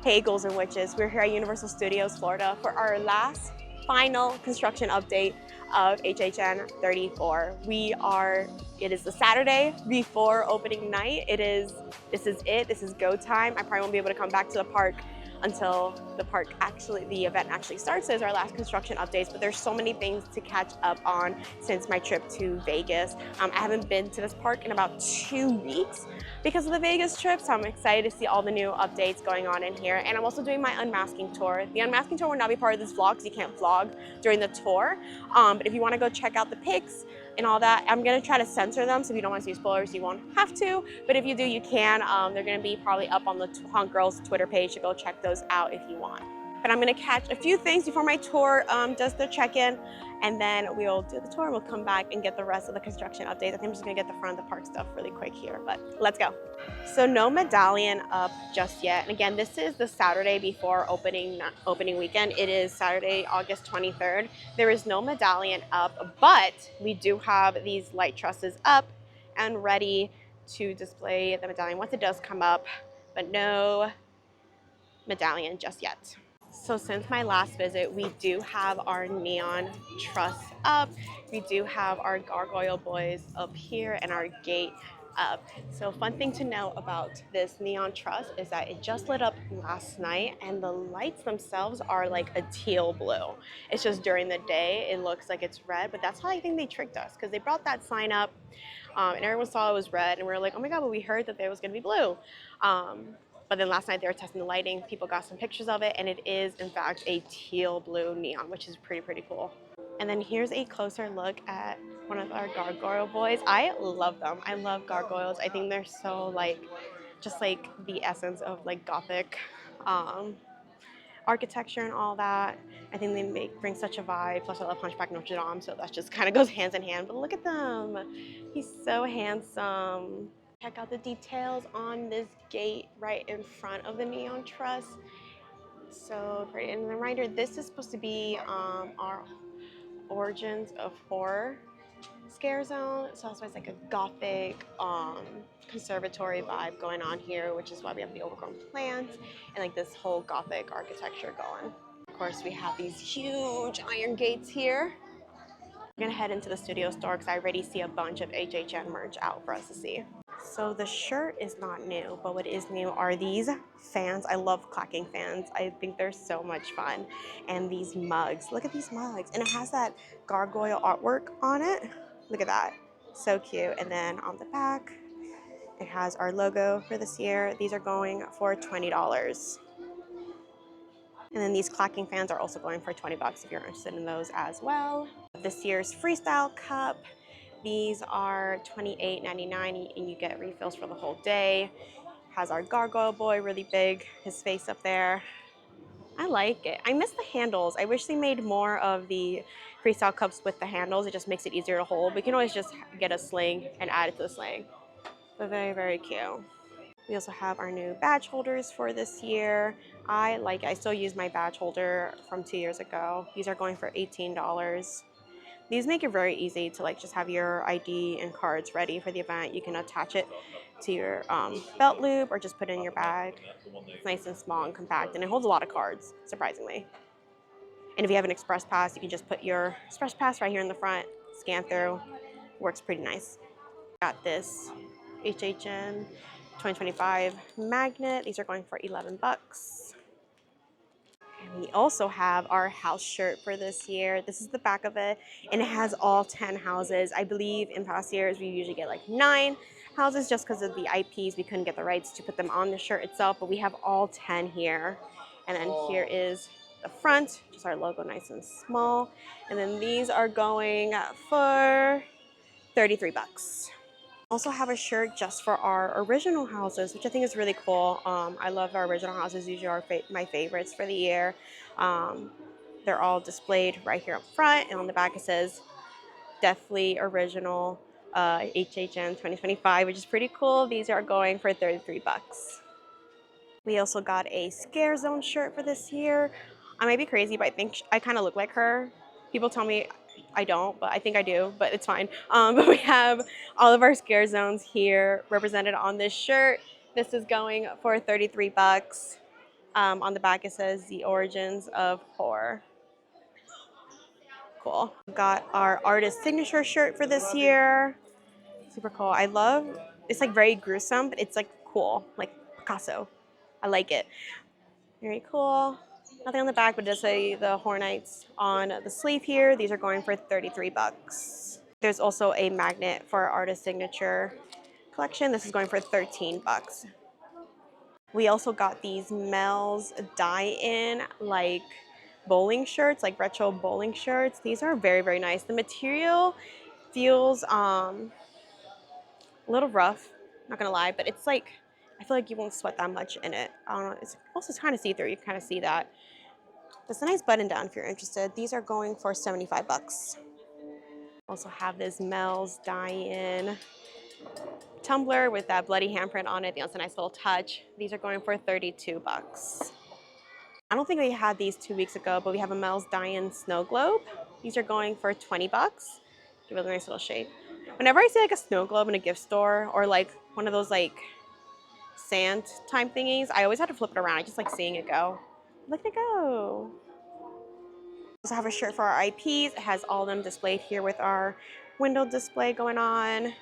Hey Ghouls and Witches, we're here at Universal Studios Florida for our last final construction update of HHN34. It is the Saturday before opening night. This is go time. I probably won't be able to come back to the park until the event actually starts. Those are our last construction updates, but there's so many things to catch up on since my trip to Vegas. I haven't been to this park in about 2 weeks because of the Vegas trip, so I'm excited to see all the new updates going on in here. And I'm also doing my unmasking tour. The unmasking tour will not be part of this vlog because you can't vlog during the tour, but if you want to go check out the pics and all that, I'm going to try to censor them, so if you don't want to see spoilers, you won't have to, but if you do, you can. They're going to be probably up on the Haunt Girls Twitter page, so go check those out if you want. But I'm going to catch a few things before my tour does the check-in, and then we'll do the tour and we'll come back and get the rest of the construction updates. I think I'm just going to get the front of the park stuff really quick here, but let's go. So no medallion up just yet. And again, this is the Saturday before opening weekend. It is Saturday, August 23rd. There is no medallion up, but we do have these light trusses up and ready to display the medallion once it does come up, but no medallion just yet. So since my last visit, we do have our neon truss up. We do have our gargoyle boys up here and our gate up. So fun thing to know about this neon truss is that it just lit up last night and the lights themselves are like a teal blue. It's just during the day it looks like it's red, but that's how I think they tricked us, because they brought that sign up and everyone saw it was red and we were like, oh my god, but we heard that there was going to be blue. But then last night they were testing the lighting, people got some pictures of it, and it is in fact a teal blue neon, which is pretty cool. And then here's a closer look at one of our gargoyle boys. I love them. I love gargoyles. I think they're so just like the essence of like gothic architecture and all that. I think they bring such a vibe. Plus I love Hunchback Notre Dame, so that just kind of goes hands in hand. But look at them. He's so handsome. Check out the details on this gate right in front of the neon truss. So pretty. And a reminder, this is supposed to be our Origins of Horror scare zone. So that's why it's like a gothic conservatory vibe going on here, which is why we have the overgrown plants and like this whole gothic architecture going. Of course, we have these huge iron gates here. We're gonna head into the studio store because I already see a bunch of HHN merch out for us to see. So the shirt is not new, but what is new are these fans. I love clacking fans. I think they're so much fun. And these mugs. Look at these mugs. And it has that gargoyle artwork on it. Look at that. So cute. And then on the back, it has our logo for this year. These are going for $20. And then these clacking fans are also going for 20 bucks if you're interested in those as well. This year's freestyle cup. These are $28.99 and you get refills for the whole day. Has our gargoyle boy really big, his face up there. I like it. I miss the handles. I wish they made more of the freestyle cups with the handles. It just makes it easier to hold. But you can always just get a sling and add it to the sling. But very cute. We also have our new badge holders for this year. I like it. I still use my badge holder from 2 years ago. These are going for $18. These make it very easy to like just have your ID and cards ready for the event. You can attach it to your belt loop or just put it in your bag. It's nice and small and compact, and it holds a lot of cards, surprisingly. And if you have an express pass, you can just put your express pass right here in the front, scan through. Works pretty nice. Got this HHN 2025 magnet. These are going for 11 bucks. And we also have our house shirt for this year. This is the back of it, and it has all 10 houses. I believe in past years we usually get like 9 houses just because of the IPs. We couldn't get the rights to put them on the shirt itself, but we have all 10 here. And then here is the front, just our logo nice and small. And then these are going for 33 bucks. Also have a shirt just for our original houses, which I think is really cool. I love our original houses. These are my favorites for the year. They're all displayed right here up front, and on the back it says Deathly Original HHN 2025, which is pretty cool. These are going for 33 bucks. We also got a Scare Zone shirt for this year. I might be crazy, but I think I kind of look like her. People tell me I don't, but I think I do, but it's fine. But we have all of our scare zones here represented on this shirt. This is going for 33 bucks. On the back it says the origins of horror. Cool. Got our artist signature shirt for this year. Super cool. I love, it's like very gruesome, but it's like cool, like Picasso. I like it. Very cool. Nothing on the back, but it does say the Horror Nights on the sleeve here. These are going for 33 bucks. There's also a magnet for our artist signature collection. This is going for 13 bucks. We also got these Mel's dye-in like bowling shirts, like retro bowling shirts. These are very, very nice. The material feels a little rough, not gonna lie, but it's like, I feel like you won't sweat that much in it. I don't know, it's also kind of see-through, you can kind of see that. It's a nice button down if you're interested. These are going for 75 bucks. Also have this Mel's dye-in tumbler with that bloody handprint on it. That's a nice little touch. These are going for 32 bucks. I don't think we had these 2 weeks ago, but we have a Mel's dye-in snow globe. These are going for 20 bucks. Give it a nice little shape. Whenever I see like a snow globe in a gift store or like one of those like sand time thingies, I always have to flip it around. I just like seeing it go. Look at it go. We also have a shirt for our IPs. It has all of them displayed here with our window display going on.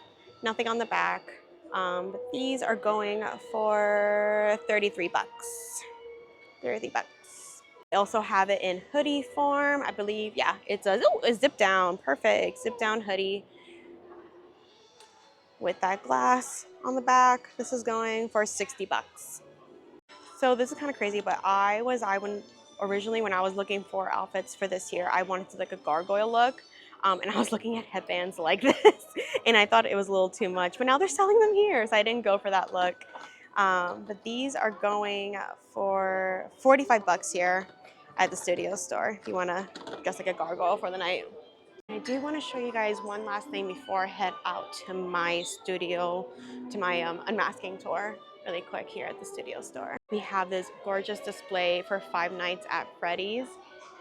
Nothing on the back. But these are going for 33 bucks. 33 bucks. They also have it in hoodie form, I believe. Yeah, it's a zip down. Perfect. Zip down hoodie with that glass on the back. This is going for 60 bucks. So this is kind of crazy, but originally when I was looking for outfits for this year, I wanted to like a gargoyle look. And I was looking at headbands like this and I thought it was a little too much, but now they're selling them here. So I didn't go for that look. But these are going for 45 bucks here at the studio store if you want to dress like a gargoyle for the night. I do want to show you guys one last thing before I head out to my studio, to my unmasking tour really quick here at the studio store. We have this gorgeous display for Five Nights at Freddy's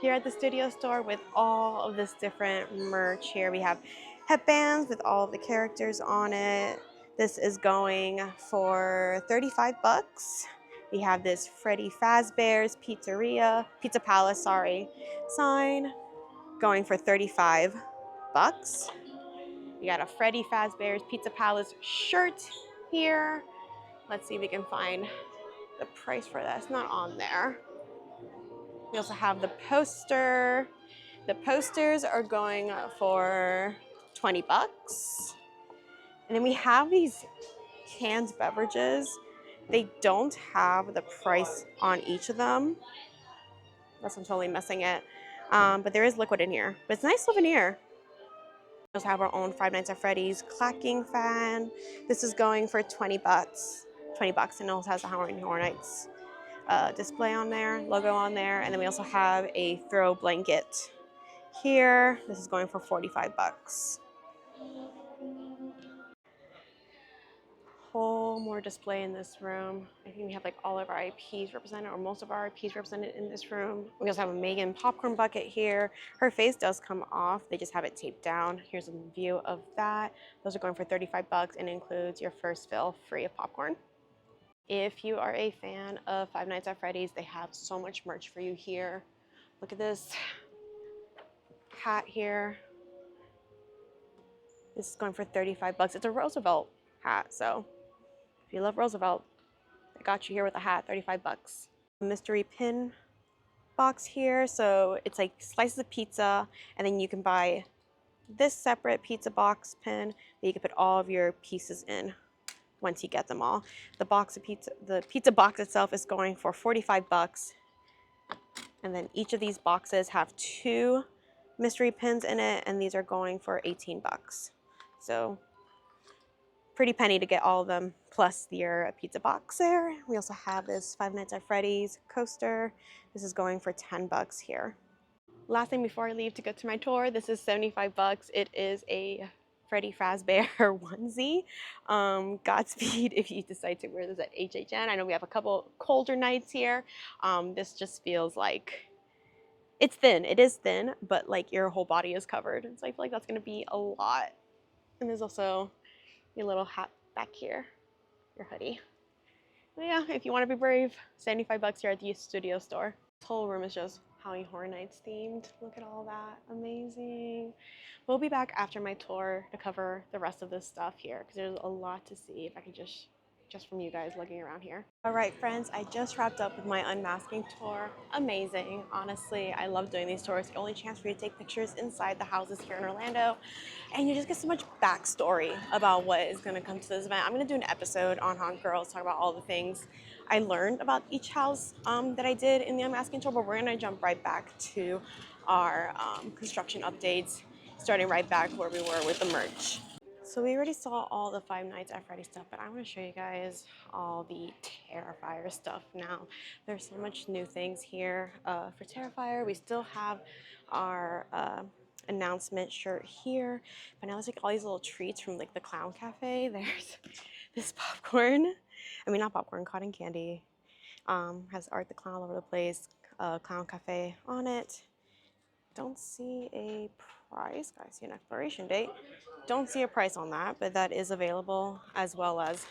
here at the studio store with all of this different merch here. We have headbands with all of the characters on it. This is going for 35 bucks. We have this Freddy Fazbear's Pizza Palace, sign going for 35 bucks. We got a Freddy Fazbear's Pizza Palace shirt here. Let's see if we can find the price for that. It's not on there. We also have the poster. The posters are going for 20 bucks. And then we have these canned beverages. They don't have the price on each of them. Unless I'm totally missing it. But there is liquid in here. But it's a nice souvenir. We also have our own Five Nights at Freddy's clacking fan. This is going for 20 bucks. 20 bucks, and it also has the Halloween Horror Nights display on there, logo on there. And then we also have a throw blanket here. This is going for 45 bucks. Whole more display in this room. I think we have like all of our IPs represented, or most of our IPs represented in this room. We also have a Megan popcorn bucket here. Her face does come off. They just have it taped down. Here's a view of that. Those are going for 35 bucks and includes your first fill free of popcorn. If you are a fan of Five Nights at Freddy's, they have so much merch for you here. Look at this hat here. This is going for 35 bucks. It's a Roosevelt hat, so if you love Roosevelt, I got you here with a hat, 35 bucks. A mystery pin box here. So it's like slices of pizza, and then you can buy this separate pizza box pin that you can put all of your pieces in once you get them all. The pizza box itself is going for 45 bucks. And then each of these boxes have 2 mystery pins in it, and these are going for 18 bucks. So pretty penny to get all of them, plus your pizza box there. We also have this Five Nights at Freddy's coaster. This is going for 10 bucks here. Last thing before I leave to go to my tour, this is 75 bucks. It is a Freddy Fazbear onesie. Godspeed if you decide to wear this at HHN. I know we have a couple colder nights here. This just feels like, it's thin. It is thin, but like your whole body is covered. So I feel like that's gonna be a lot. And there's also your little hat back here, your hoodie. But yeah, if you want to be brave, 75 bucks here at the studio store. This whole room is just Halloween Horror Nights themed. Look at all that. Amazing. We'll be back after my tour to cover the rest of this stuff here because there's a lot to see if I can just from you guys looking around here. All right, friends, I just wrapped up with my unmasking tour. Amazing. Honestly, I love doing these tours. The only chance for you to take pictures inside the houses here in Orlando. And you just get so much backstory about what is going to come to this event. I'm going to do an episode on Haunt Girls, talk about all the things I learned about each house that I did in the unmasking tour, but we're going to jump right back to our construction updates, starting right back where we were with the merch. So we already saw all the Five Nights at Freddy's stuff, but I want to show you guys all the Terrifier stuff now. There's so much new things here for Terrifier. We still have our announcement shirt here, but now there's like all these little treats from like the Clown Cafe. There's this popcorn. I mean, not popcorn, cotton candy. Has Art the Clown all over the place. Clown Cafe on it. Don't see a price. I see an expiration date. Don't see a price on that, but that is available, as well as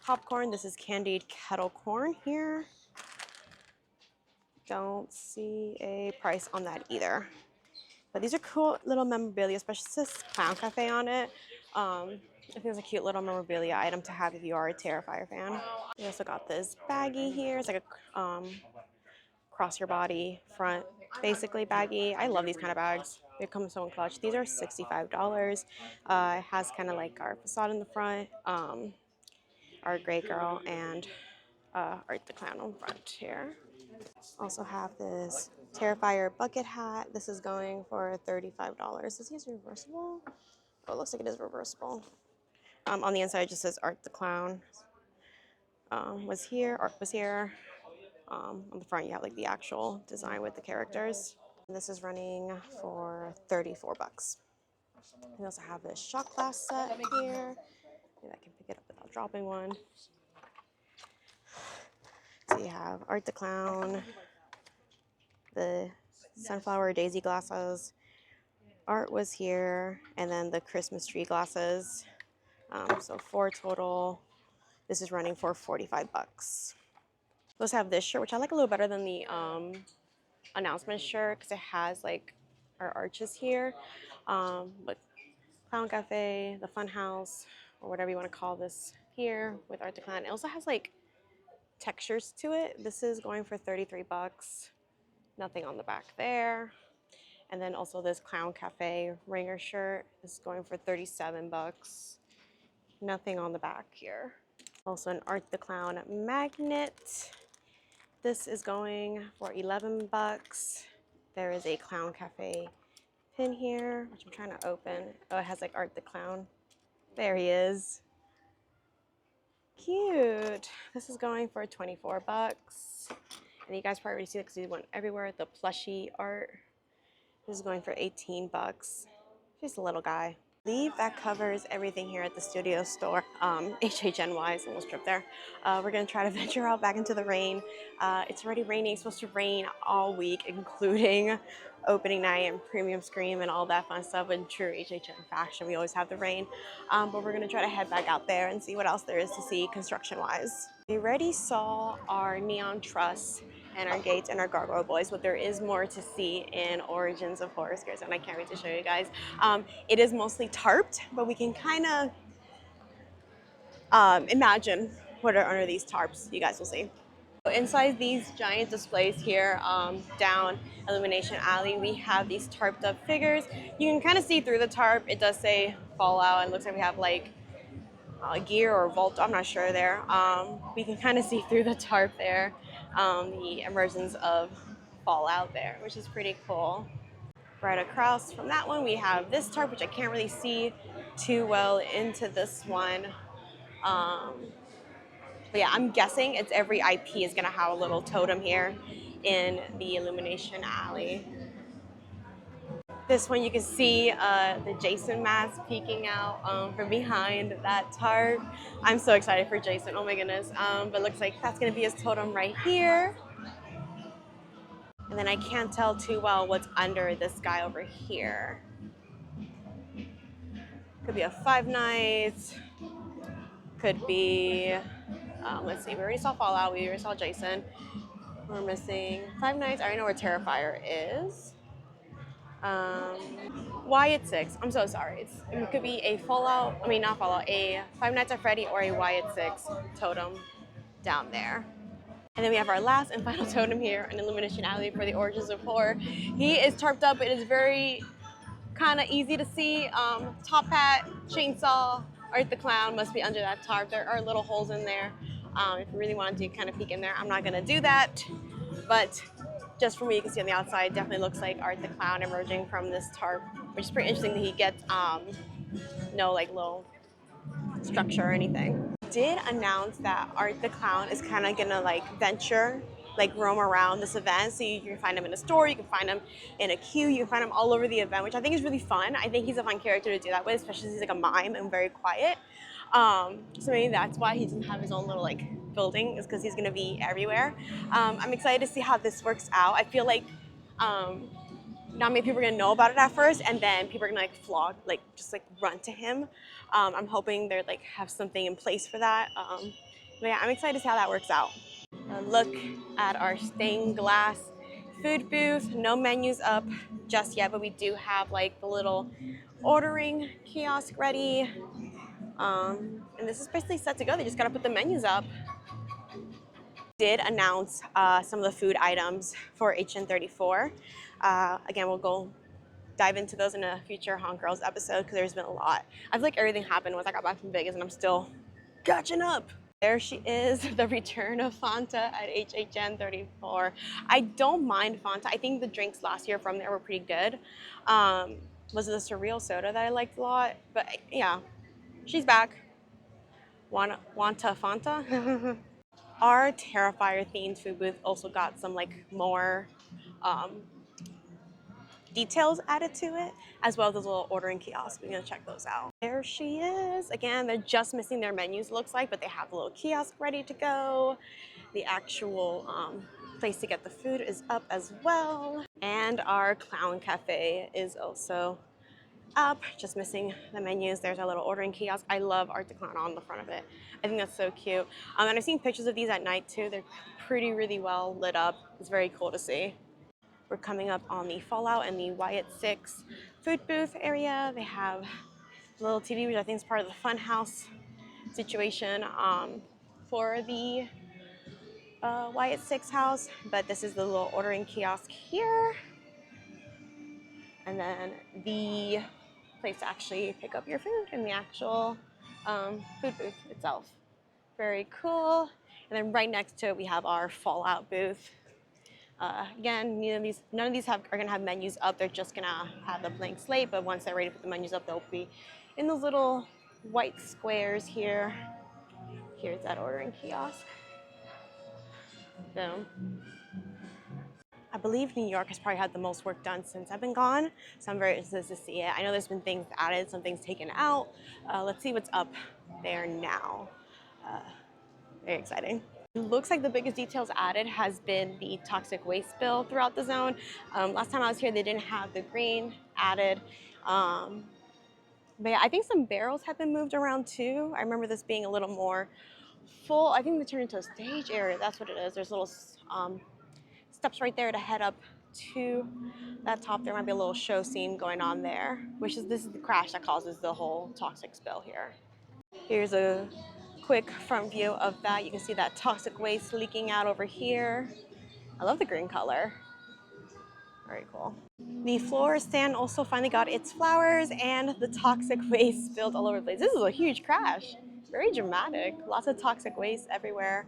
popcorn. This is candied kettle corn here. Don't see a price on that either. But these are cool little memorabilia, especially this Clown Cafe on it. I think it's a cute little memorabilia item to have if you are a Terrifier fan. We also got this baggie here. It's like a cross your body front, basically baggie. I love these kind of bags. They come so in clutch. These are $65. It has kind of like our facade in the front, our gray girl, and Art the Clown on front here. Also have this Terrifier bucket hat. This is going for $35. This is reversible. Oh, it looks like it is reversible. On the inside, it just says Art the Clown was here. Art was here. On the front, you have like the actual design with the characters. This is running for 34 bucks. We also have this shot glass set here. Maybe I can pick it up without dropping one. So you have Art the Clown, the sunflower daisy glasses. Art was here, and then the Christmas tree glasses. So 4 total. This is running for 45 bucks. We also have this shirt, which I like a little better than the announcement shirt because it has like our arches here. But Clown Cafe, the Fun House, or whatever you want to call this here with Art the Clown. It also has like textures to it. This is going for 33 bucks. Nothing on the back there. And then also this Clown Cafe ringer shirt is going for 37 bucks. Nothing on the back here. Also an Art the Clown magnet. This is going for 11 bucks. There is a Clown Cafe pin here, which I'm trying to open. Oh, it has like Art the Clown. There he is. Cute. This is going for 24 bucks. And you guys probably already see it because he went everywhere. The plushie art. This is going for 18 bucks. Just a little guy. I believe that covers everything here at the studio store, HHN wise, almost tripped there. We're gonna try to venture out back into the rain. It's already raining, it's supposed to rain all week, including opening night and premium scream and all that fun stuff. In true HHN fashion, we always have the rain. But we're gonna try to head back out there and see what else there is to see construction wise. We already saw our neon truss and our gates and our gargoyle boys, but there is more to see in Origins of Horror Scares, and I can't wait to show you guys. It is mostly tarped, but we can kind of imagine what are under these tarps. You guys will see. Inside these giant displays here, down Illumination Alley, we have these tarped up figures. You can kind of see through the tarp. It does say Fallout, and it looks like we have like gear or vault, I'm not sure there. We can kind of see through the tarp there, the emergence of Fallout there, which is pretty cool. Right across from that one, we have this tarp, which I can't really see too well into this one. But yeah, I'm guessing it's every IP is gonna have a little totem here in the Illumination Alley. This one you can see the Jason mask peeking out from behind that tarp. I'm so excited for Jason, oh my goodness. But it looks like that's gonna be his totem right here. And then I can't tell too well what's under this guy over here. Could be a Five Nights, could be Let's see, we already saw Fallout, we already saw Jason. We're missing Five Nights. I already know where Terrifier is. Wyatt 6. I'm so sorry. It could be a Fallout, I mean, not Fallout, a Five Nights at Freddy or a Wyatt 6 totem down there. And then we have our last and final totem here, an Illumination Alley for the Origins of Horror. He is tarped up. It is very kind of easy to see. Top hat, chainsaw, Art the Clown must be under that tarp. There are little holes in there. If you really wanted to kind of peek in there, I'm not going to do that. But just from what you can see on the outside, definitely looks like Art the Clown emerging from this tarp, which is pretty interesting that he gets no like little structure or anything. Did announce that Art the Clown is kind of gonna like venture, like roam around this event. So you can find him in a store, you can find him in a queue, you can find him all over the event, which I think is really fun. I think he's a fun character to do that with, especially since he's like a mime and very quiet. So maybe that's why he doesn't have his own little like building, is because he's gonna be everywhere. I'm excited to see how this works out. I feel like not many people are gonna know about it at first, and then people are gonna like flog, like just like run to him. I'm hoping they're like have something in place for that. But yeah, I'm excited to see how that works out. A look at our stained glass food booth. No menus up just yet, but we do have like the little ordering kiosk ready. And this is basically set to go. They just gotta put the menus up. Did announce some of the food items for HN34. Again, we'll go dive into those in a future Haunt Girls episode because there's been a lot. I feel like everything happened once I got back from Vegas and I'm still catching up. There she is, the return of Fanta at HHN34. I don't mind Fanta. I think the drinks last year from there were pretty good. Was it the Surreal Soda that I liked a lot? But yeah, she's back. Wanta Fanta? Our Terrifier themed food booth also got some like more details added to it, as well as those little ordering kiosks. We're gonna check those out. There she is. Again, they're just missing their menus, looks like, but they have a little kiosk ready to go. The actual place to get the food is up as well. And our Clown Cafe is also up, just missing the menus. There's our little ordering kiosk. I love Art the Clown on the front of it. I think that's so cute. And I've seen pictures of these at night too. They're really well lit up. It's very cool to see. We're coming up on the Fallout and the Wyatt 6 food booth area. They have a little TV, which I think is part of the fun house situation for the Wyatt 6 house. But this is the little ordering kiosk here. And then the place to actually pick up your food in the actual food booth itself. Very cool. And then right next to it, we have our Fallout booth. Again, none of these are gonna have menus up. They're just gonna have the blank slate, but once they're ready to put the menus up, they'll be in those little white squares here. Here's that ordering kiosk. Boom. I believe New York has probably had the most work done since I've been gone, so I'm very interested to see it. I know there's been things added, some things taken out. Let's see what's up there now. Very exciting. It looks like the biggest details added has been the toxic waste spill throughout the zone. Last time I was here, they didn't have the green added. But yeah, I think some barrels have been moved around too. I remember this being a little more full. I think they turned into a stage area. That's what it is. There's little steps right there to head up to that top. There might be a little show scene going on there, this is the crash that causes the whole toxic spill here. Here's a quick front view of that. You can see that toxic waste leaking out over here. I love the green color. Very cool. The floor stand also finally got its flowers and the toxic waste spilled all over the place. This is a huge crash. Very dramatic. Lots of toxic waste everywhere,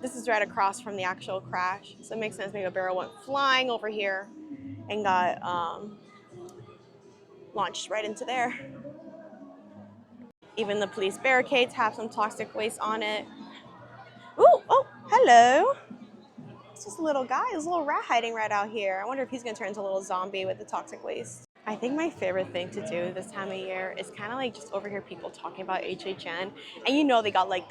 this is right across from the actual crash. So it makes sense maybe a barrel went flying over here and got launched right into there. Even the police barricades have some toxic waste on it. Ooh, oh, hello. It's just a little guy, there's a little rat hiding right out here. I wonder if he's gonna turn into a little zombie with the toxic waste. I think my favorite thing to do this time of year is kind of like just overhear people talking about HHN. And you know they got like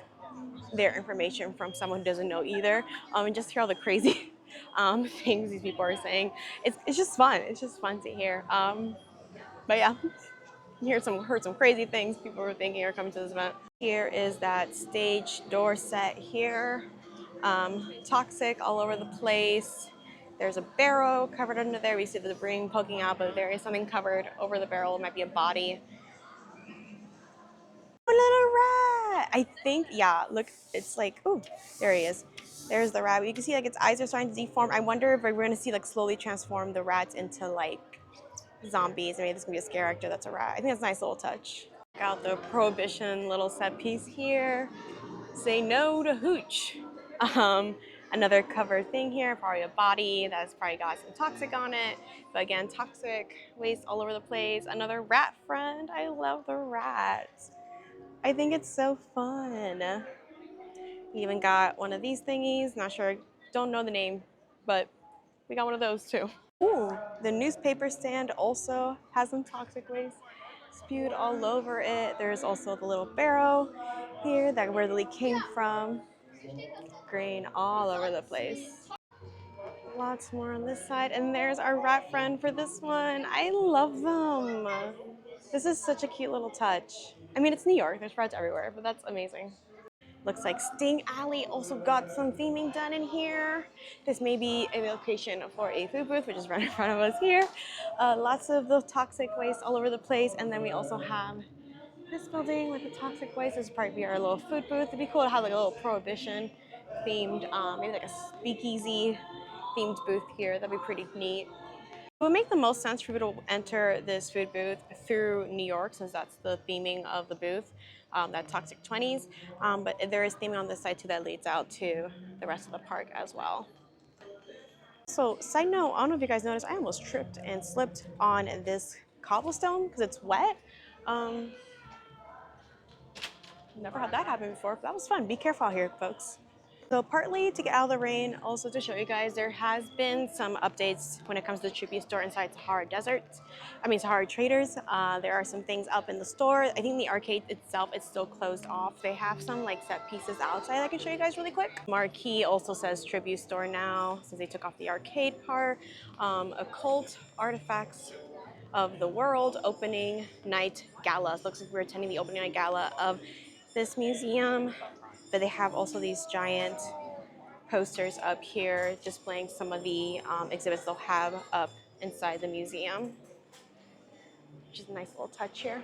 their information from someone who doesn't know either. And just hear all the crazy things these people are saying. It's just fun. It's just fun to hear. But yeah, heard some crazy things people were thinking are coming to this event. Here is that stage door set here. Toxic all over the place. There's a barrow covered under there. We see the ring poking out, but there is something covered over the barrel. It might be a body. A little rat! I think, yeah, look, it's like, oh, there he is. There's the rat. You can see like its eyes are starting to deform. I wonder if we're going to see like slowly transform the rats into like zombies. Maybe this is going to be a scare actor that's a rat. I think that's a nice little touch. Check out the Prohibition little set piece here. Say no to hooch. Um, Another covered thing here, probably a body that's probably got some toxic on it. But again, toxic waste all over the place. Another rat friend. I love the rats. I think it's so fun. We even got one of these thingies. Not sure, don't know the name, but we got one of those too. Ooh, the newspaper stand also has some toxic waste spewed all over it. There's also the little barrow here that where the leak came from. Grain all over the place. Lots more on this side. And there's our rat friend for this one. I love them. This is such a cute little touch. I mean, it's New York. There's rats everywhere, but that's amazing. Looks like Sting Alley also got some theming done in here. This may be a location for a food booth, which is right in front of us here. Lots of the toxic waste all over the place. And then we also have this building with the toxic waste. This is probably our little food booth. It'd be cool to have like a little Prohibition themed, maybe like a speakeasy themed booth here. That'd be pretty neat. It would make the most sense for people to enter this food booth through New York, since that's the theming of the booth, that Toxic 20s. But there is theming on this side too that leads out to the rest of the park as well. So, side note, I don't know if you guys noticed, I almost tripped and slipped on this cobblestone because it's wet. Never had that happen before, but that was fun. Be careful out here, folks. So partly to get out of the rain, also to show you guys, there has been some updates when it comes to the Troopy store inside Sahara Traders. There are some things up in the store. I think the arcade itself is still closed off. They have some like set pieces outside I can show you guys really quick. Marquee also says Tribute Store now, since they took off the arcade part. Occult Artifacts of the World opening night gala. So looks like we're attending the opening night gala of this museum. But they have also these giant posters up here displaying some of the exhibits they'll have up inside the museum, which is a nice little touch here.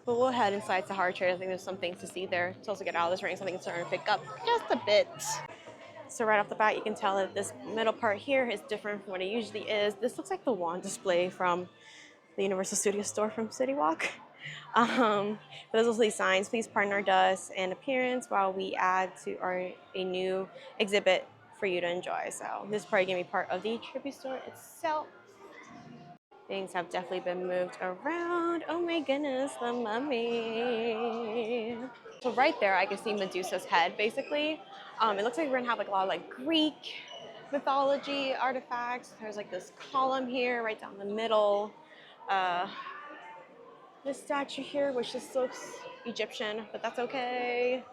But we'll head inside Sahara Trade. I think there's some things to see there. To also get out of this rain, something it's starting to pick up just a bit. So right off the bat, you can tell that this middle part here is different from what it usually is. This looks like the wand display from the Universal Studios store from City Walk. But there's also these signs, please pardon our dust and appearance while we add to a new exhibit for you to enjoy. So this is probably gonna be part of the Trippy store itself. Things have definitely been moved around. Oh my goodness, the mummy. So right there, I can see Medusa's head, basically. It looks like we're gonna have like a lot of like Greek mythology artifacts. There's like this column here right down the middle. This statue here, which just looks Egyptian, but that's okay.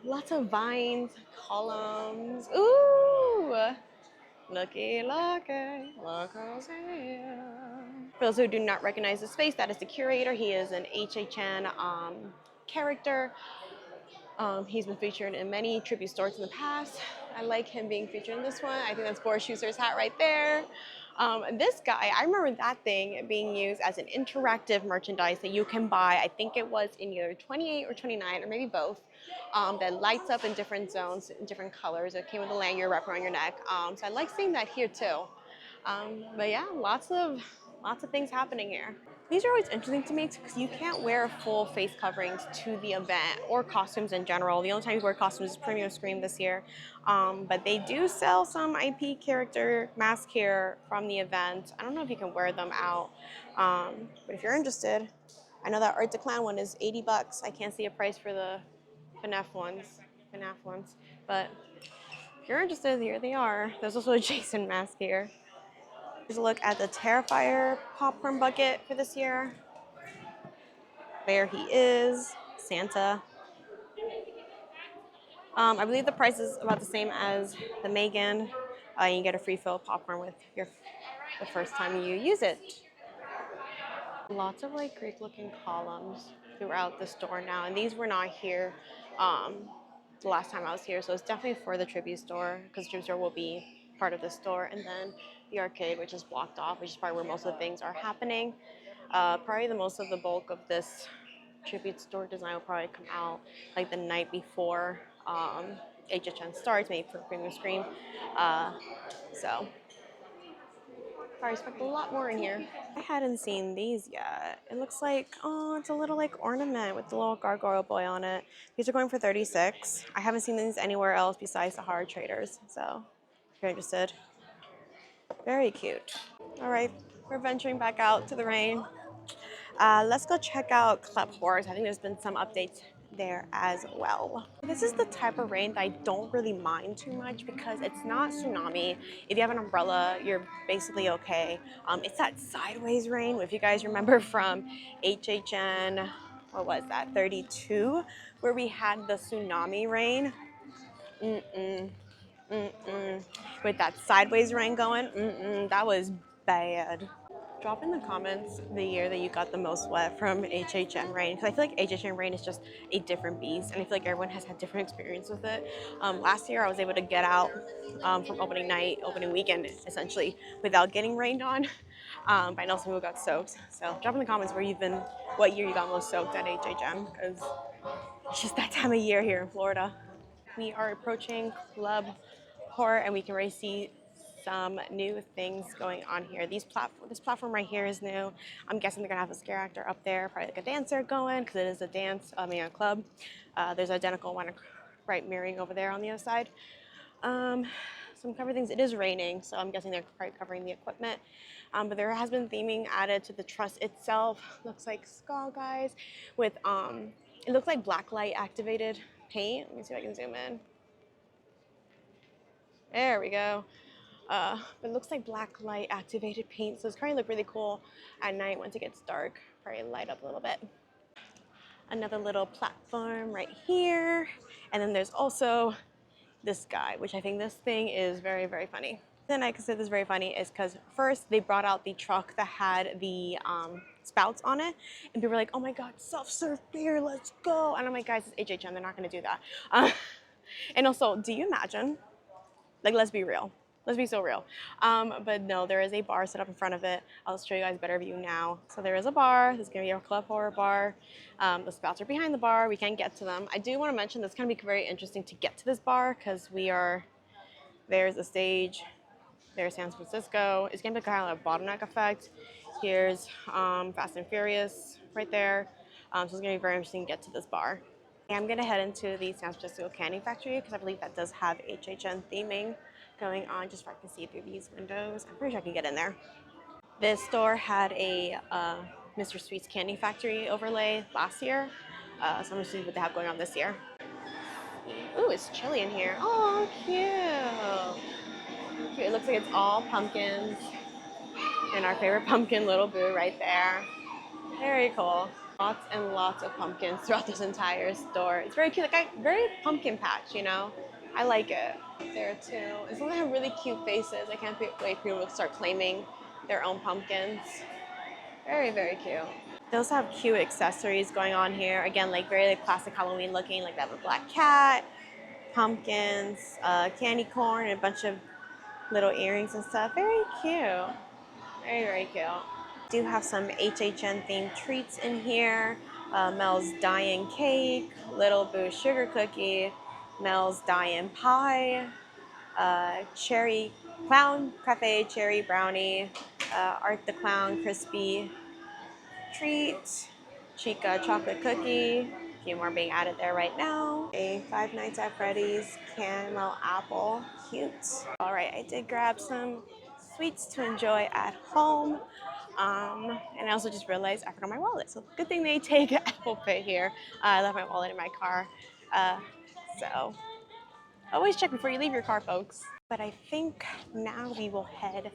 Lots of vines, columns. Ooh! Looky, looky, look who's here. For those who do not recognize his face, that is the curator. He is an HHN character. He's been featured in many tribute stores in the past. I like him being featured in this one. I think that's Boris Schuster's hat right there. This guy, I remember that thing being used as an interactive merchandise that you can buy. I think it was in either 28 or 29, or maybe both, that lights up in different zones, in different colors. It came with a lanyard wrapped around your neck. So I like seeing that here too. But yeah, lots of things happening here. These are always interesting to me because you can't wear full face coverings to the event or costumes in general. The only time you wear costumes is Premium Scream this year. But they do sell some IP character masks here from the event. I don't know if you can wear them out, but if you're interested, I know that Art the Clown one is 80 bucks. I can't see a price for the FNAF ones, but if you're interested, here they are. There's also a Jason mask here. Here's a look at the Terrifier popcorn bucket for this year. There he is, Santa. I believe the price is about the same as the Megan. You get a free fill of popcorn with the first time you use it. Lots of like Greek looking columns. throughout the store now, and these were not here um, the last time I was here, so it's definitely for the tribute store, because the tribute store will be part of the store, and then the arcade, which is blocked off, which is probably where most of the things are happening. Probably the most of the bulk of this tribute store design will probably come out like the night before HHN starts, maybe for Premium Scream. Uh, so probably expect a lot more in here. I hadn't seen these yet. It looks like, oh, it's a little like ornament with the little gargoyle boy on it. These are going for 36. I haven't seen these anywhere else besides the Hard Traders. So if you're interested, very cute. All right, we're venturing back out to the rain. Let's go check out Club Horse. I think there's been some updates there as well. This is the type of rain that I don't really mind too much because it's not tsunami. If you have an umbrella, you're basically okay. It's that sideways rain, if you guys remember from HHN, what was that, 32, where we had the tsunami rain. Mm-mm, mm-mm. With that sideways rain going, that was bad. Drop in the comments the year that you got the most wet from HHN rain, because I feel like HHN rain is just a different beast, and I feel like everyone has had different experience with it. Last year I was able to get out from opening night, opening weekend, essentially, without getting rained on. But I know some people got soaked. So drop in the comments where you've been, what year you got most soaked at HHN, because it's just that time of year here in Florida. We are approaching Club Horror, and we can already see some new things going on here. This platform right here is new. I'm guessing they're gonna have a scare actor up there, probably like a dancer going, because it is a dance, a club. There's an identical one right mirroring over there on the other side. Some cover things. It is raining, so I'm guessing they're probably covering the equipment. But there has been theming added to the truss itself. Looks like skull guys with it looks like black light activated paint. Let me see if I can zoom in. There we go. But it looks like black light activated paint, so it's going to look really cool at night once it gets dark. Probably light up a little bit. Another little platform right here. And then there's also this guy, which I think this thing is very, very funny. Then I consider this very funny is because first they brought out the truck that had the spouts on it, and people were like, oh my god, self-serve beer, let's go. And I'm like, guys, it's HHN, they're not going to do that. And also, do you imagine, like, let's be real. Let's be so real. But no, there is a bar set up in front of it. I'll show you guys a better view now. So there is a bar. There's going to be a Club Horror bar. The spouts are behind the bar. We can't get to them. I do want to mention that's going to be very interesting to get to this bar because there's a stage. There's San Francisco. It's going to be kind of like a bottleneck effect. Here's Fast and Furious right there. So it's going to be very interesting to get to this bar. I'm going to head into the San Francisco Candy Factory because I believe that does have HHN theming going on, just so I can see through these windows. I'm pretty sure I can get in there. This store had a Mr. Sweet's Candy Factory overlay last year, so I'm going to see what they have going on this year. Ooh, it's chilly in here. Oh, cute. Cute. It looks like it's all pumpkins, and our favorite pumpkin, Little Boo, right there. Very cool. Lots and lots of pumpkins throughout this entire store. It's very cute, like very pumpkin patch, you know? I like it. There too. It's one that have really cute faces. I can't wait for people to start claiming their own pumpkins. Very, very cute. They also have cute accessories going on here. Again, like very like classic Halloween looking, like they have a black cat, pumpkins, candy corn, and a bunch of little earrings and stuff. Very cute. Very, very cute. Do have some HHN themed treats in here. Mel's Dying Cake, Little Boo Sugar Cookie, Mel's Dying Pie, Cherry Clown Cafe Cherry Brownie, Art the Clown Crispy Treat, Chica Chocolate Cookie. A few more being added there right now. A Five Nights at Freddy's Caramel Apple. Cute. All right, I did grab some sweets to enjoy at home. And I also just realized I forgot my wallet. So good thing they take Apple Pay here. I left my wallet in my car. So always check before you leave your car, folks. But I think now we will head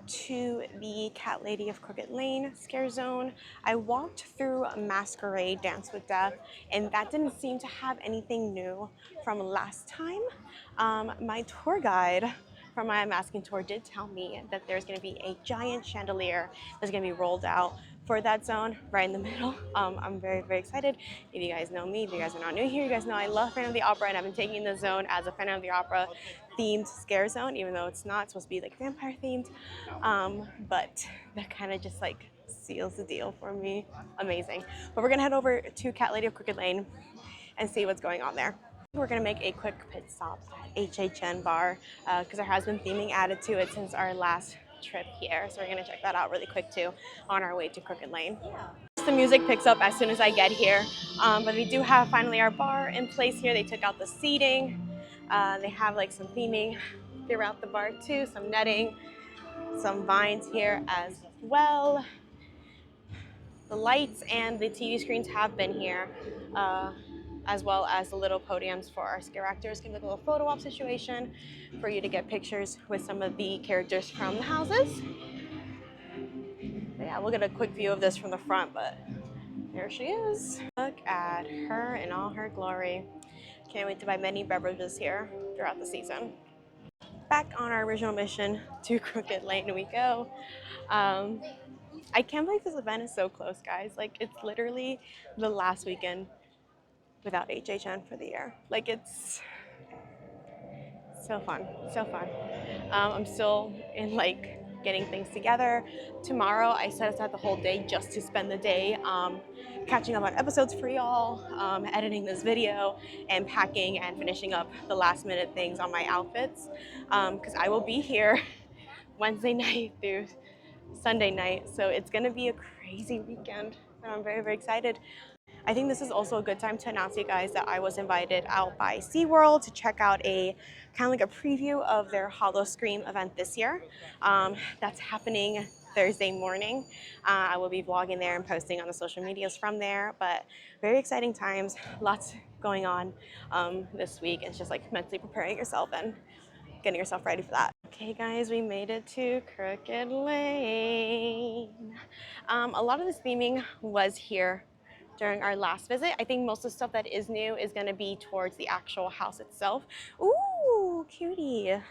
to the Cat Lady of Crooked Lane scare zone. I walked through Masquerade Dance with Death, and that didn't seem to have anything new from last time. My tour guide from my masking tour did tell me that there's going to be a giant chandelier that's going to be rolled out for that zone right in the middle. I'm very, very excited. If you guys know me, if you guys are not new here, you guys know I love Phantom of the Opera, and I've been taking the zone as a Phantom of the Opera themed scare zone, even though it's not it's supposed to be like vampire themed. But that kind of just like seals the deal for me. Amazing. But we're gonna head over to Cat Lady of Crooked Lane and see what's going on there. We're gonna make a quick pit stop at HHN bar because there has been theming added to it since our last trip here. So we're gonna check that out really quick too on our way to Crooked Lane. The music picks up as soon as I get here, but we do have finally our bar in place here. They took out the seating. They have like some theming throughout the bar too, some netting, some vines here as well. The lights and the TV screens have been here, as well as the little podiums for our scare actors. Kind of like a little photo op situation for you to get pictures with some of the characters from the houses. But yeah, we'll get a quick view of this from the front, but there she is. Look at her in all her glory. Can't wait to buy many beverages here throughout the season. Back on our original mission to Crooked Lane we go. I can't believe this event is so close, guys. Like, it's literally the last weekend without HHN for the year. Like, it's so fun, so fun. I'm still in like getting things together. Tomorrow I set aside the whole day just to spend the day catching up on episodes for y'all, editing this video, and packing and finishing up the last minute things on my outfits, because I will be here Wednesday night through Sunday night, so it's gonna be a crazy weekend, and I'm very, very excited. I think this is also a good time to announce to you guys that I was invited out by SeaWorld to check out a kind of like a preview of their Hollow Scream event this year. That's happening Thursday morning. I will be vlogging there and posting on the social medias from there, but very exciting times, lots going on this week. It's just like mentally preparing yourself and getting yourself ready for that. Okay guys, we made it to Crooked Lane. A lot of this theming was here during our last visit. I think most of the stuff that is new is going to be towards the actual house itself. Ooh, cutie. Look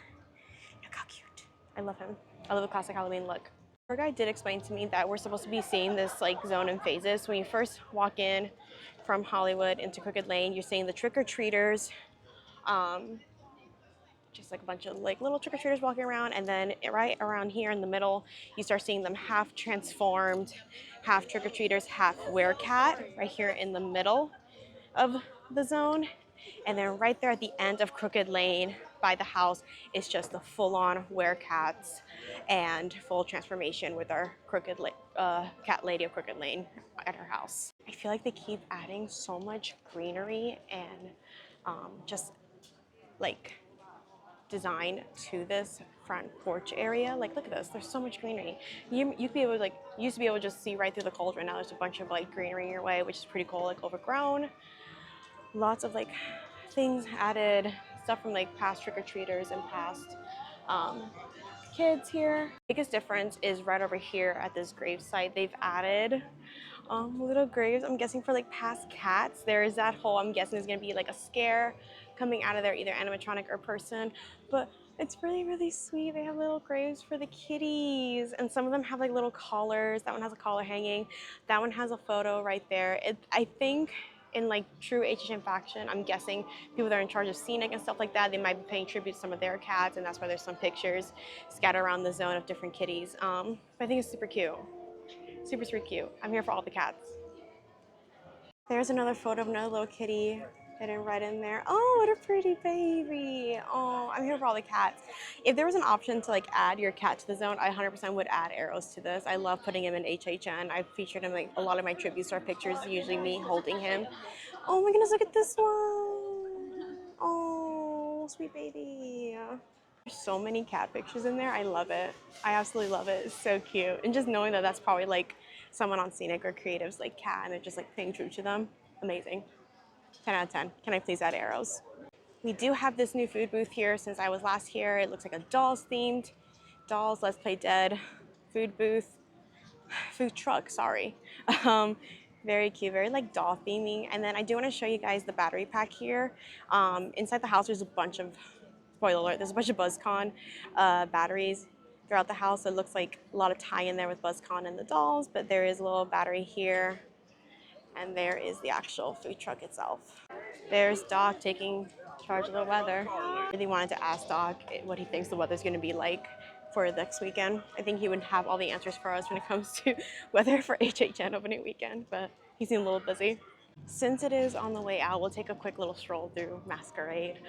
how cute. I love him. I love the classic Halloween look. Our guide did explain to me that we're supposed to be seeing this like zone in phases. So when you first walk in from Hollywood into Crooked Lane, you're seeing the trick-or-treaters, just like a bunch of like little trick-or-treaters walking around, and then right around here in the middle you start seeing them half transformed, half trick-or-treaters, half werecat right here in the middle of the zone. And then right there at the end of Crooked Lane by the house is just the full-on werecats and full transformation with our Cat Lady of Crooked Lane at her house. I feel like they keep adding so much greenery and just like design to this front porch area. Like, look at this, there's so much greenery. You could be able to like, used to be able to just see right through the cauldron. Now there's a bunch of like greenery in your way, which is pretty cool, like overgrown. Lots of like things added, stuff from like past trick-or-treaters and past kids here. Biggest difference is right over here at this grave site. They've added little graves, I'm guessing for like past cats. There is that whole, I'm guessing there's gonna be like a scare coming out of there, either animatronic or person, but it's really, really sweet. They have little graves for the kitties, and some of them have like little collars. That one has a collar hanging. That one has a photo right there. I think in like true HHN faction, I'm guessing people that are in charge of scenic and stuff like that, they might be paying tribute to some of their cats, and that's why there's some pictures scattered around the zone of different kitties. But I think it's super cute. Super, super cute. I'm here for all the cats. There's another photo of another little kitty hidden right in there. Oh, what a pretty baby. Oh, I'm here for all the cats. If there was an option to like add your cat to the zone, I 100% would add Arrows to this. I love putting him in HHN. I've featured him like a lot of my tribute star pictures, usually me holding him. Oh my goodness, look at this one. Oh, sweet baby. There's so many cat pictures in there. I love it. I absolutely love it. It's so cute. And just knowing that that's probably like someone on scenic or creatives like cat, and they're just like paying tribute to them. Amazing. 10 out of 10. Can I please add Arrows? We do have this new food booth here since I was last here. It looks like a Dolls themed. Dolls, Let's Play Dead food booth. Food truck, sorry. Very cute, very like doll theming. And then I do want to show you guys the battery pack here. Inside the house there's a bunch of spoiler alert, there's a bunch of BuzzCon batteries throughout the house. So it looks like a lot of tie in there with BuzzCon and the dolls, but there is a little battery here, and there is the actual food truck itself. There's Doc taking charge of the weather. I really wanted to ask Doc what he thinks the weather's going to be like for next weekend. I think he would have all the answers for us when it comes to weather for HHN opening weekend, but he seemed a little busy. Since it is on the way out, we'll take a quick little stroll through Masquerade.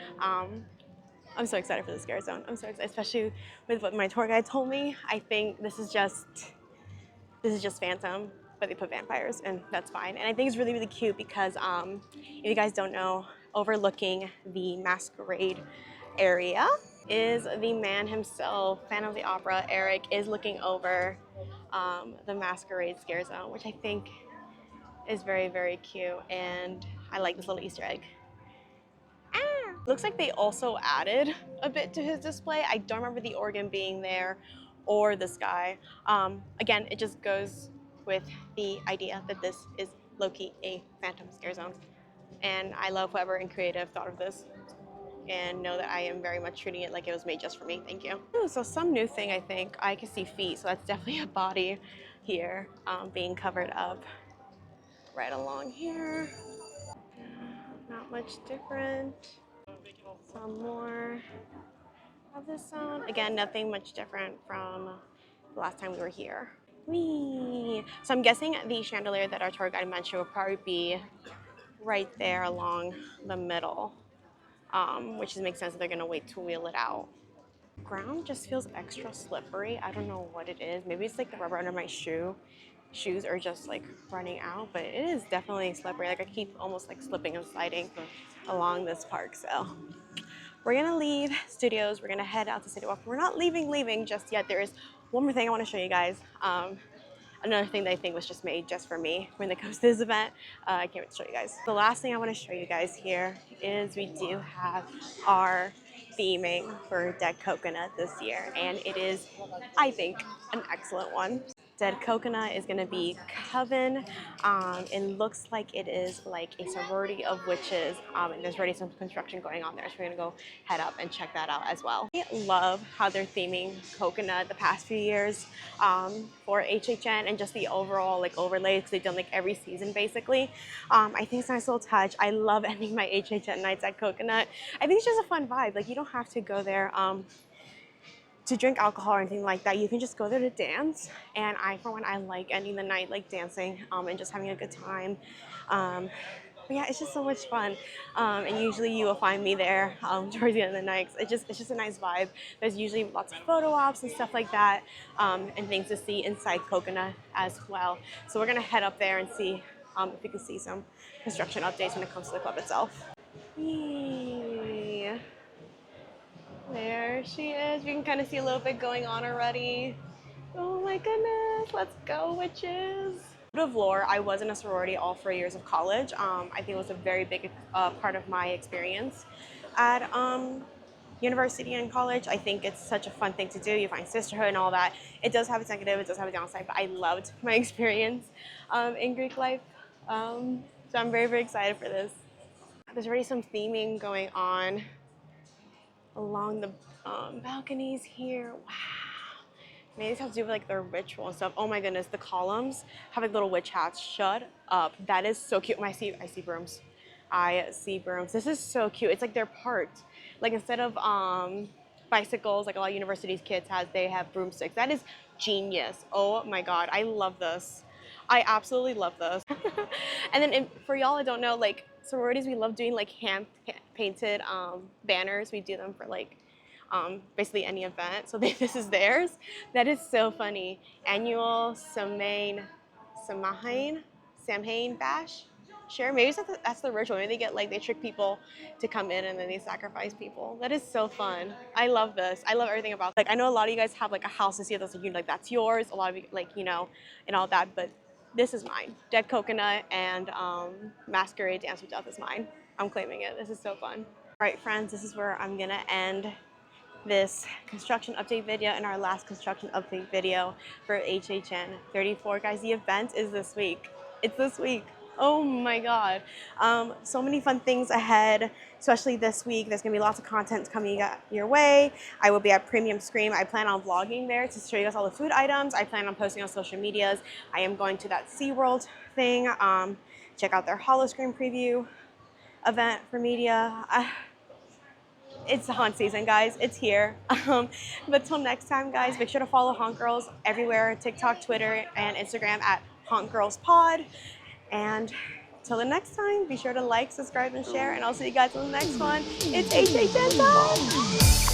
I'm so excited for the scare zone. I'm so excited, especially with what my tour guide told me. I think this is just Phantom, but they put vampires, and that's fine. And I think it's really, really cute because if you guys don't know, overlooking the Masquerade area is the man himself, Phantom of the Opera. Eric is looking over the Masquerade scare zone, which I think is very, very cute. And I like this little Easter egg. Looks like they also added a bit to his display. I don't remember the organ being there or the sky. Again, it just goes with the idea that this is low-key a Phantom scare zone. And I love whoever in creative thought of this, and know that I am very much treating it like it was made just for me. Thank you. Ooh, so some new thing, I think. I can see feet, so that's definitely a body here being covered up right along here. Not much different. Some more of this zone. Again, nothing much different from the last time we were here. Whee! So I'm guessing the chandelier that our tour guide mentioned will probably be right there along the middle, which makes sense that they're gonna wait to wheel it out. Ground just feels extra slippery. I don't know what it is. Maybe it's like the rubber under my shoes are just like running out, but it is definitely slippery. Like I keep almost like slipping and sliding along this park. So we're gonna leave Studios. We're gonna head out to City Walk. We're not leaving just yet. There is one more thing I want to show you guys. Another thing that I think was just made just for me when it comes to this event. I can't wait to show you guys. The last thing I want to show you guys here is we do have our theming for Dead Coconut this year, and it is, I think, an excellent one. Dead Coconut is going to be Coven. It looks like it is like a sorority of witches, and there's already some construction going on there, so we're going to go head up and check that out as well. I love how they're theming Coconut the past few years for HHN, and just the overall like overlay, because they've done like every season basically. I think it's a nice little touch. I love ending my HHN nights at Coconut. I think it's just a fun vibe. Like you don't have to go there to drink alcohol or anything like that. You can just go there to dance, and for one, I like ending the night like dancing and just having a good time. But yeah, it's just so much fun, and usually you will find me there towards the end of the night. It's just a nice vibe. There's usually lots of photo ops and stuff like that, and things to see inside Coconut as well. So we're gonna head up there and see if we can see some construction updates when it comes to the club itself. Yay. There she is. We can kind of see a little bit going on already. Oh my goodness, let's go, witches. A bit of lore, I was in a sorority all 4 years of college. I think it was a very big part of my experience at university and college. I think it's such a fun thing to do. You find sisterhood and all that. It does have its negative, it does have a downside, but I loved my experience in Greek life. So I'm very, very excited for this. There's already some theming going on along the balconies here. Wow. Maybe this has to do with like their ritual and stuff. Oh my goodness, the columns have like little witch hats. Shut up. That is so cute. I see brooms. I see brooms. This is so cute. It's like they're parked. Like instead of bicycles, like a lot of universities kids has, they have broomsticks. That is genius. Oh my God, I love this. I absolutely love this. And then for y'all that don't know, like sororities, we love doing like hand painted banners. We do them for like basically any event. So this is theirs. That is so funny. Annual Samhain Bash. Sure, maybe that's the ritual. Maybe they get like, they trick people to come in and then they sacrifice people. That is so fun. I love this. I love everything about like, I know a lot of you guys have like a house this year that's like that's yours. A lot of you like, you know, and all that, but this is mine. Dead Coconut and Masquerade Dance with Death is mine. I'm claiming it. This is so fun. All right, friends, this is where I'm gonna end this construction update video and our last construction update video for HHN34. Guys, the event is this week. It's this week. Oh my God. So many fun things ahead, especially this week. There's gonna be lots of content coming your way. I will be at Premium Scream. I plan on vlogging there to show you guys all the food items. I plan on posting on social medias. I am going to that SeaWorld thing. Check out their Holoscreen preview event for media. It's the haunt season, guys. It's here. But till next time, guys, make sure to follow Haunt Girls everywhere, TikTok, Twitter, and Instagram at Haunt Girls Pod. And till the next time, be sure to like, subscribe, and share. And I'll see you guys in the next one. It's HHN time.